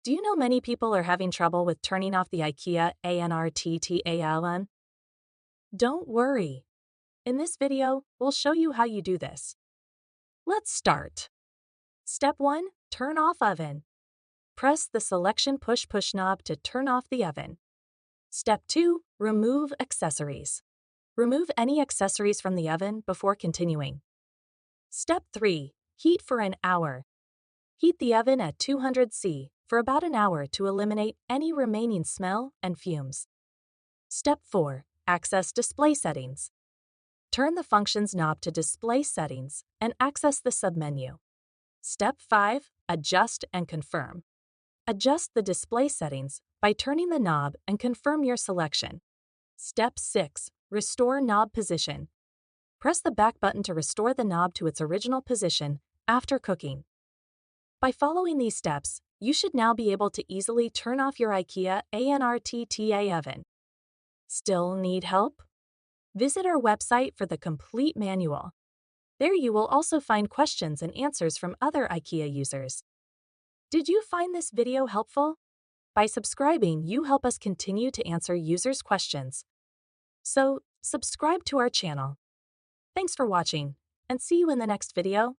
Do you know many people are having trouble with turning off the Ikea ANRTTA oven? Don't worry. In this video, we'll show you how you do this. Let's start. Step 1. Turn off oven. Press the selection push knob to turn off the oven. Step 2. Remove accessories. Remove any accessories from the oven before continuing. Step 3. Heat for an hour. Heat the oven at 200 C for about an hour to eliminate any remaining smell and fumes. Step 4. Access display settings. Turn the functions knob to display settings and access the submenu. Step 5. Adjust and confirm. Adjust the display settings by turning the knob and confirm your selection. Step 6. Restore knob position. Press the back button to restore the knob to its original position after cooking. By following these steps, you should now be able to easily turn off your Ikea ANRTTA oven. Still need help? Visit our website for the complete manual. There you will also find questions and answers from other Ikea users. Did you find this video helpful? By subscribing, you help us continue to answer users' questions. So, subscribe to our channel. Thanks for watching, and see you in the next video.